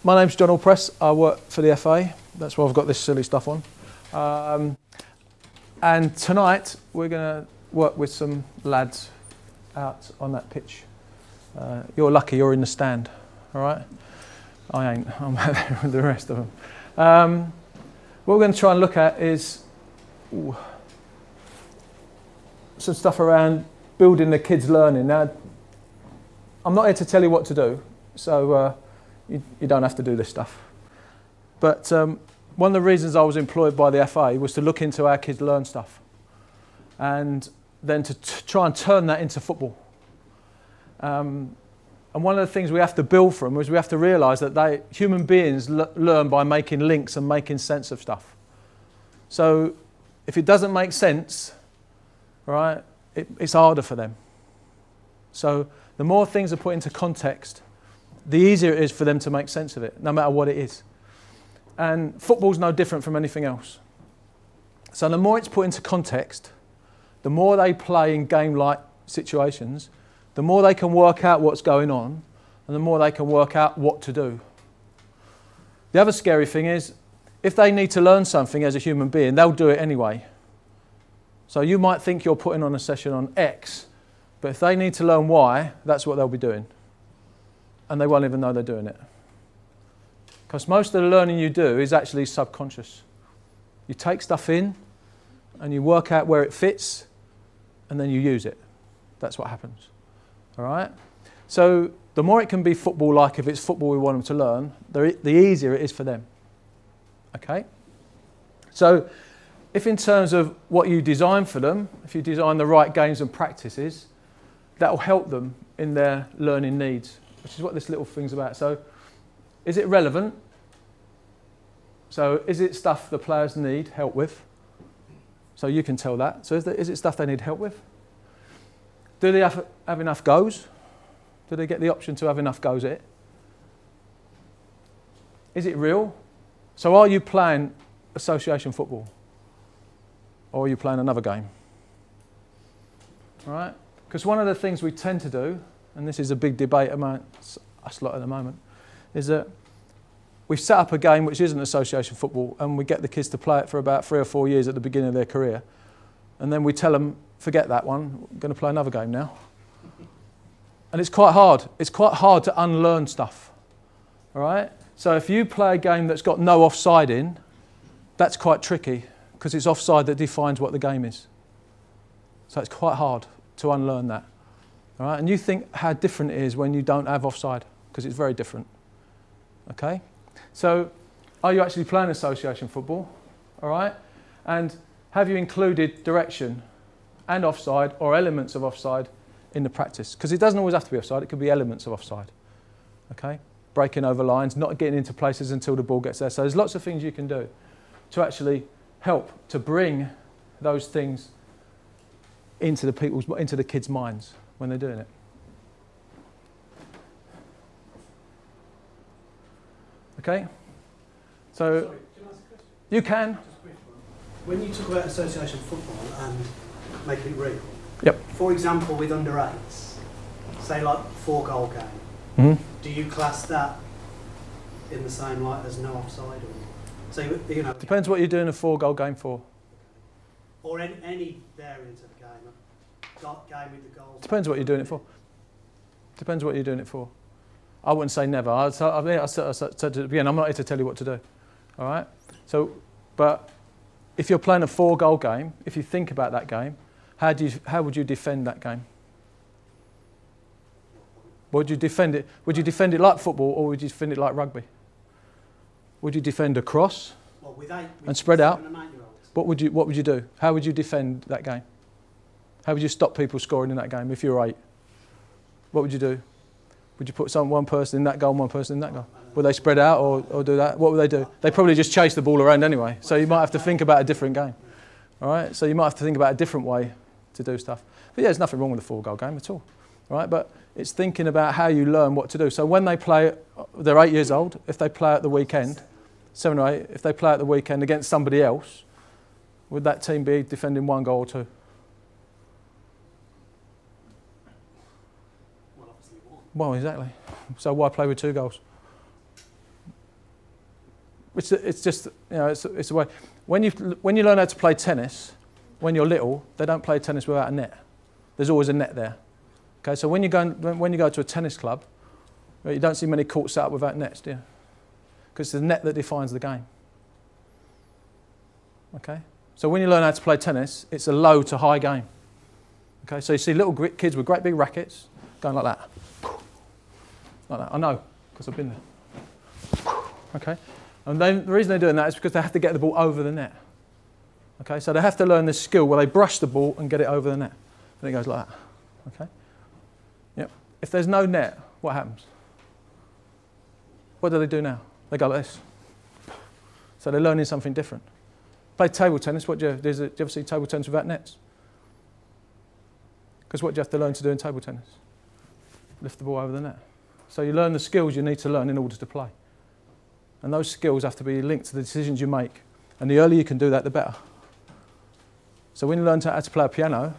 My name's John Allpress. I work for the FA. That's why I've got this silly stuff on. And tonight we're going to work with some lads out on that pitch. You're lucky you're in the stand, all right? I ain't. I'm out there with the rest of them. What we're going to try and look at is some stuff around building the kids' learning. Now, I'm not here to tell you what to do, so you don't have to do this stuff. But one of the reasons I was employed by the FA was to look into how kids learn stuff and then to try and turn that into football. And one of the things we have to build from is we have to realise that human beings learn by making links and making sense of stuff. So if it doesn't make sense, right, it's harder for them. So the more things are put into context, the easier it is for them to make sense of it, no matter what it is. And football's no different from anything else. So the more it's put into context, the more they play in game-like situations, the more they can work out what's going on, and the more they can work out what to do. The other scary thing is, if they need to learn something as a human being, they'll do it anyway. So you might think you're putting on a session on X, but if they need to learn Y, that's what they'll be doing. And they won't even know they're doing it. Because most of the learning you do is actually subconscious. You take stuff in, and you work out where it fits, and then you use it. That's what happens. All right? So the more it can be football-like, if it's football we want them to learn, the easier it is for them. Okay? So if in terms of what you design for them, if you design the right games and practices, that will help them in their learning needs, which is what this little thing's about. So is it relevant? So is it stuff the players need help with? So you can tell that. So is it stuff they need help with? Do they have enough goes? Do they get the option to have enough goes at it? Is it real? So are you playing association football? Or are you playing another game? All right? Because one of the things we tend to do, and this is a big debate among us lot at the moment, is that we've set up a game which isn't association football and we get the kids to play it for about 3 or 4 years at the beginning of their career. And then we tell them, forget that one, we're going to play another game now. And it's quite hard. It's quite hard to unlearn stuff. All right? So if you play a game that's got no offside in, that's quite tricky because it's offside that defines what the game is. So it's quite hard to unlearn that. All right? And you think how different it is when you don't have offside, because it's very different. Okay? So are you actually playing association football? All right? And have you included direction and offside or elements of offside in the practice? Because it doesn't always have to be offside, it could be elements of offside. Okay? Breaking over lines, not getting into places until the ball gets there. So there's lots of things you can do to actually help to bring those things into the kids' minds when they're doing it. Okay? So, sorry, can I ask a question? You can. Just a quick one. When you talk about association football and making it real, Yep. for example, with under 8s, say like 4-goal game, Mm-hmm. do you class that in the same light as no offside? Or, so you know, Depends what you're doing a 4-goal game for. or any variant of the game, game with the goals. Depends what you're doing it for. Depends what you're doing it for. I wouldn't say never. I said at the beginning, I'm not here to tell you what to do. All right? So, but if you're playing a 4-goal game, if you think about that game, how would you defend that game? Would you defend it? Would you defend it like football, or would you defend it like rugby? Would you defend a cross and spread out? What would you do? How would you defend that game? How would you stop people scoring in that game if you're 8? What would you do? Would you put one person in that goal and one person in that goal? Would they spread out or do that? What would they do? They'd probably just chase the ball around anyway. So you might have to think about a different game. All right? So you might have to think about a different way to do stuff. But yeah, there's nothing wrong with a 4-goal game at all. All right? But it's thinking about how you learn what to do. So when they play, they're 8 years old. If they play at the weekend, 7 or 8, if they play at the weekend against somebody else, would that team be defending 1 goal or 2? Well, obviously 1. Well, exactly. So why play with 2 goals? It's just, you know, it's a way. When you learn how to play tennis, when you're little, they don't play tennis without a net. There's always a net there. Okay, so when you go to a tennis club, you don't see many courts set up without nets, do you? Because it's the net that defines the game. Okay, so when you learn how to play tennis, it's a low to high game. Okay, so you see little kids with great big rackets going like that. Like that. I know, because I've been there. Okay, and then the reason they're doing that is because they have to get the ball over the net. Okay, so they have to learn this skill where they brush the ball and get it over the net. And it goes like that. Okay, yep. If there's no net, what happens? What do they do now? They go like this. So they're learning something different. Play table tennis, do you ever see table tennis without nets? Because what do you have to learn to do in table tennis? Lift the ball over the net. So you learn the skills you need to learn in order to play. And those skills have to be linked to the decisions you make. And the earlier you can do that, the better. So when you learn how to play a piano,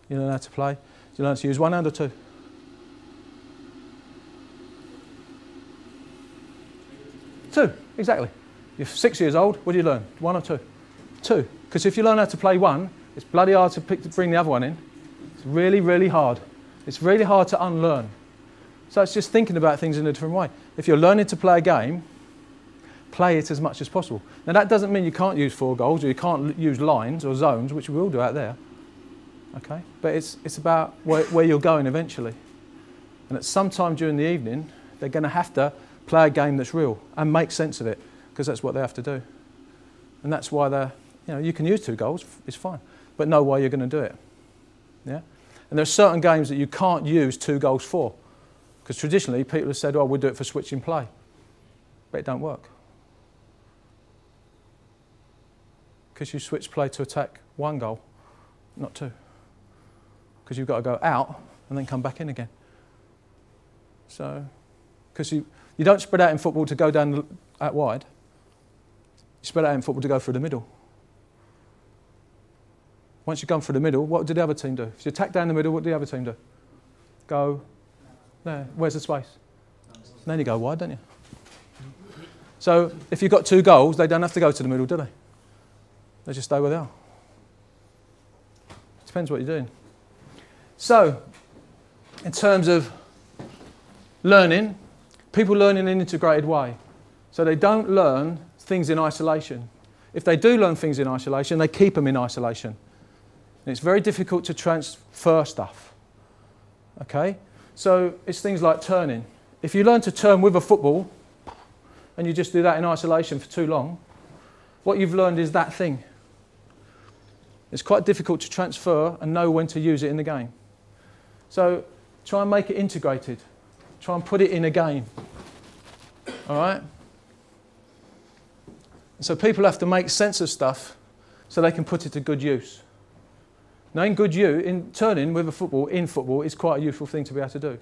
you learn how to play, you learn to use one hand or two? Two, exactly. You're 6 years old, what do you learn? One or two? Two. Because if you learn how to play one, it's bloody hard to bring the other one in. It's really, really hard. It's really hard to unlearn. So it's just thinking about things in a different way. If you're learning to play a game, play it as much as possible. Now that doesn't mean you can't use 4 goals or you can't use lines or zones, which we will do out there. Okay? But it's about where you're going eventually. And at some time during the evening, they're going to have to play a game that's real and make sense of it, because that's what they have to do. And that's why you can use 2 goals, it's fine, but know why you're going to do it. Yeah? And there are certain games that you can't use 2 goals for, because traditionally people have said, oh, we'll do it for switching play. But it don't work. Because you switch play to attack 1 goal, not 2. Because you've got to go out and then come back in again. So, because you don't spread out in football to go down out wide. You spread out in football to go through the middle. Once you've gone through the middle, what did the other team do? If you attack down the middle, what did the other team do? Go there. Where's the space? And then you go wide, don't you? So if you've got 2 goals, they don't have to go to the middle, do they? They just stay where they are. Depends what you're doing. So, in terms of learning, people learn in an integrated way. So they don't learn things in isolation. If they do learn things in isolation, they keep them in isolation. And it's very difficult to transfer stuff. Okay? So it's things like turning. If you learn to turn with a football, and you just do that in isolation for too long, what you've learned is that thing. It's quite difficult to transfer and know when to use it in the game. So try and make it integrated. Try and put it in a game. All right? So people have to make sense of stuff so they can put it to good use. Now in turning with a football in football is quite a useful thing to be able to do.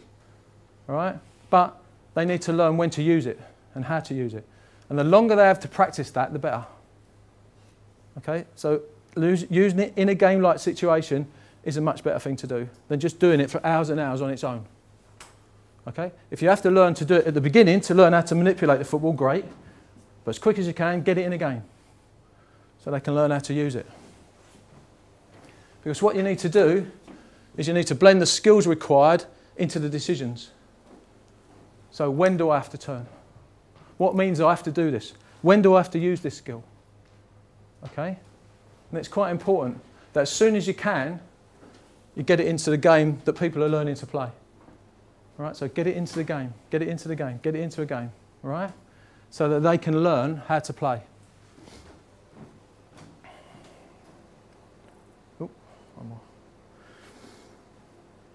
All right? But they need to learn when to use it and how to use it. And the longer they have to practice that, the better. Okay? So using it in a game-like situation is a much better thing to do than just doing it for hours and hours on its own. Okay? If you have to learn to do it at the beginning to learn how to manipulate the football, great. But as quick as you can, get it in a game so they can learn how to use it. Because what you need to do is you need to blend the skills required into the decisions. So when do I have to turn? What means I have to do this? When do I have to use this skill? Okay? And it's quite important that as soon as you can, you get it into the game that people are learning to play. All right? So get it into the game, get it into the game, get it into a game. All right? So that they can learn how to play. Ooh, one more.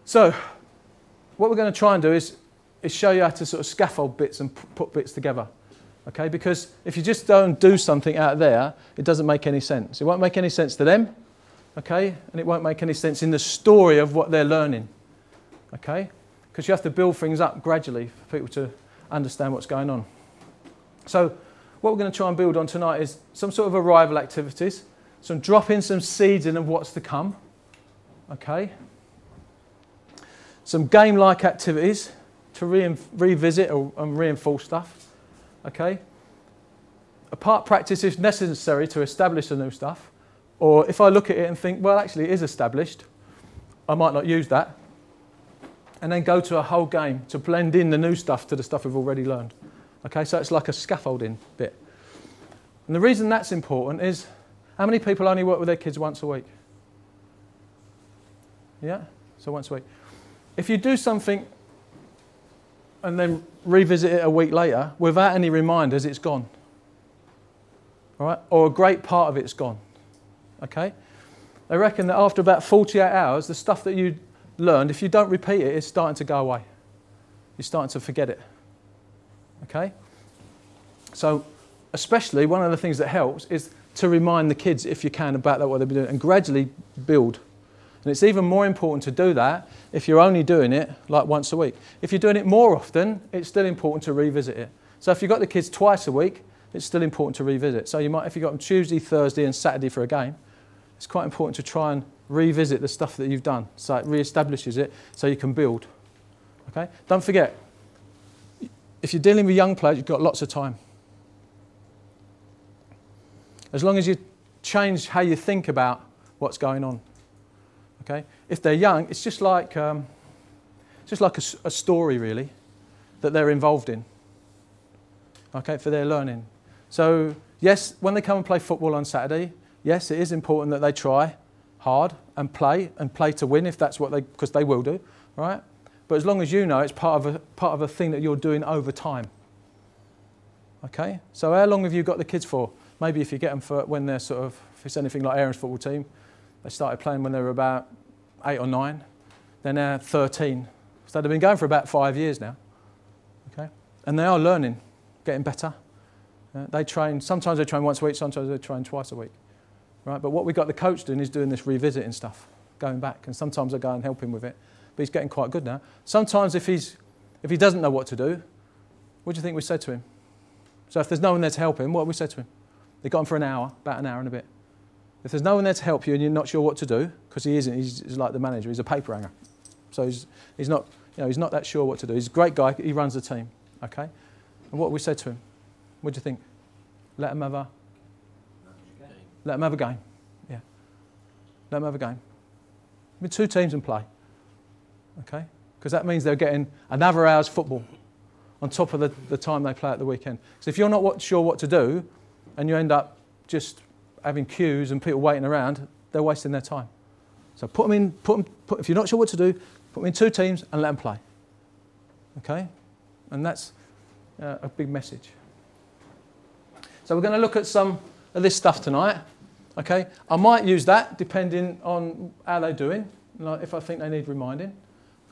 So what we're going to try and do is show you how to sort of scaffold bits and put bits together. Okay? Because if you just don't do something out there, it doesn't make any sense. It won't make any sense to them, okay? And it won't make any sense in the story of what they're learning, okay? Because you have to build things up gradually for people to understand what's going on. So what we're going to try and build on tonight is some sort of arrival activities, dropping some seeds in of what's to come, okay? Some game-like activities to revisit and reinforce stuff. Okay, a part practice if necessary to establish the new stuff, or if I look at it and think, well, actually it is established, I might not use that, and then go to a whole game to blend in the new stuff to the stuff we've already learned. Okay, so it's like a scaffolding bit. And the reason that's important is, how many people only work with their kids once a week? Yeah, so once a week. If you do something and then revisit it a week later, without any reminders, it's gone. All right? Or a great part of it's gone. Okay? They reckon that after about 48 hours, the stuff that you learned, if you don't repeat it, it's starting to go away. You're starting to forget it. Okay? So, especially, one of the things that helps is to remind the kids, if you can, about what they've been doing, and gradually build. And it's even more important to do that if you're only doing it like once a week. If you're doing it more often, it's still important to revisit it. So if you've got the kids twice a week, it's still important to revisit. So you might, if you've got them Tuesday, Thursday and Saturday for a game, it's quite important to try and revisit the stuff that you've done, so it re-establishes it so you can build. Okay? Don't forget, if you're dealing with young players, you've got lots of time. As long as you change how you think about what's going on. Okay? If they're young, it's just like a story, really, that they're involved in. Okay, for their learning. So, yes, when they come and play football on Saturday, yes, it is important that they try hard and play to win if that's what because they will do, right? But as long as you know it's part of a thing that you're doing over time. Okay? So how long have you got the kids for? Maybe if you get them for when they're sort of, if it's anything like Aaron's football team, they started playing when they were about 8 or 9. They're now 13. So they've been going for about 5 years now. Okay? And they are learning, getting better. They train, sometimes they train once a week, sometimes they train twice a week. Right? But what we've got the coach doing is doing this revisiting stuff, going back. And sometimes I go and help him with it. But he's getting quite good now. Sometimes if he doesn't know what to do, what do you think we said to him? So if there's no one there to help him, what have we said to him? They got him for an hour, about an hour and a bit. If there's no one there to help you and you're not sure what to do, because he isn't, he's like the manager, he's a paper hanger. So he's not that sure what to do. He's a great guy, he runs the team, okay? And what we said to him, what do you think? Let him have a game, yeah. Let him have a game. With 2 teams and play, okay? Because that means they're getting another hour's football on top of the time they play at the weekend. So if you're not sure what to do, and you end up just having queues and people waiting around, they're wasting their time. So put them in, if you're not sure what to do, put them in 2 teams and let them play. Okay? And that's a big message. So we're going to look at some of this stuff tonight. Okay? I might use that depending on how they're doing, like if I think they need reminding.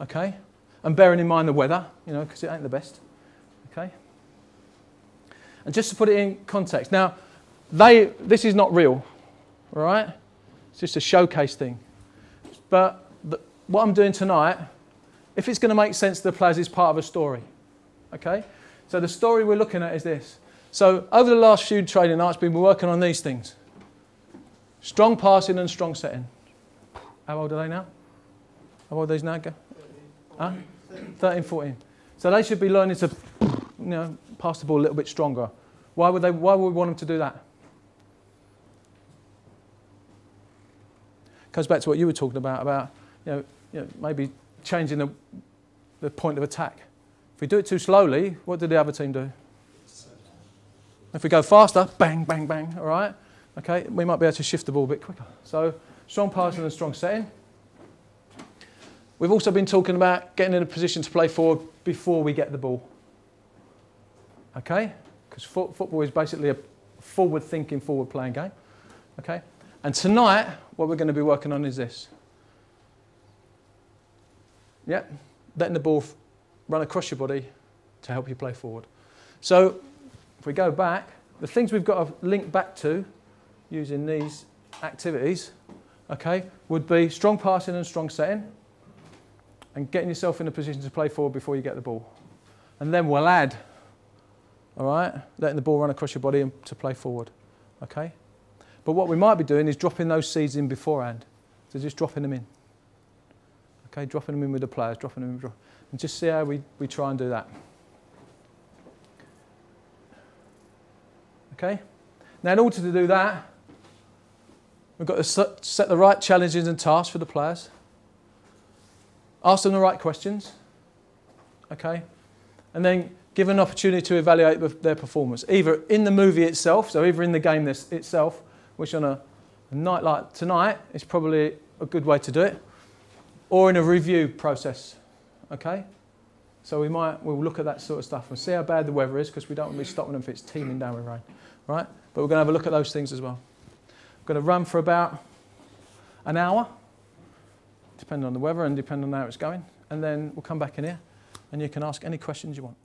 Okay? And bearing in mind the weather, because it ain't the best. Okay? And just to put it in context. Now, this is not real, all right? It's just a showcase thing. But what I'm doing tonight, if it's going to make sense to the players, is part of a story, okay? So the story we're looking at is this. So over the last few training nights, we've been working on these things. Strong passing and strong setting. How old are they now? How old are these now? 13, 14. So they should be learning to, pass the ball a little bit stronger. Why would we want them to do that? Goes back to what you were talking about maybe changing the point of attack. If we do it too slowly, what did the other team do? If we go faster, bang, bang, bang, all right? Okay, we might be able to shift the ball a bit quicker. So, strong passing and strong setting. We've also been talking about getting in a position to play forward before we get the ball. Okay? Because football is basically a forward-thinking, forward-playing game. Okay? And tonight, what we're going to be working on is this. Yep, letting the ball run across your body to help you play forward. So, if we go back, the things we've got to link back to using these activities, okay, would be strong passing and strong setting, and getting yourself in a position to play forward before you get the ball. And then we'll add, all right, letting the ball run across your body and to play forward, okay? But what we might be doing is dropping those seeds in beforehand. So just dropping them in. Okay, dropping them in with the players, dropping them in, and just see how we try and do that. Okay? Now, in order to do that, we've got to set the right challenges and tasks for the players, ask them the right questions, okay, and then give an opportunity to evaluate their performance, either in the movie itself, so either in the game itself, which on a night like tonight is probably a good way to do it, or in a review process, okay? So we'll look at that sort of stuff and see how bad the weather is, because we don't want to be stopping them if it's teeming down with rain, right? But we're going to have a look at those things as well. We're going to run for about an hour, depending on the weather and depending on how it's going, and then we'll come back in here and you can ask any questions you want.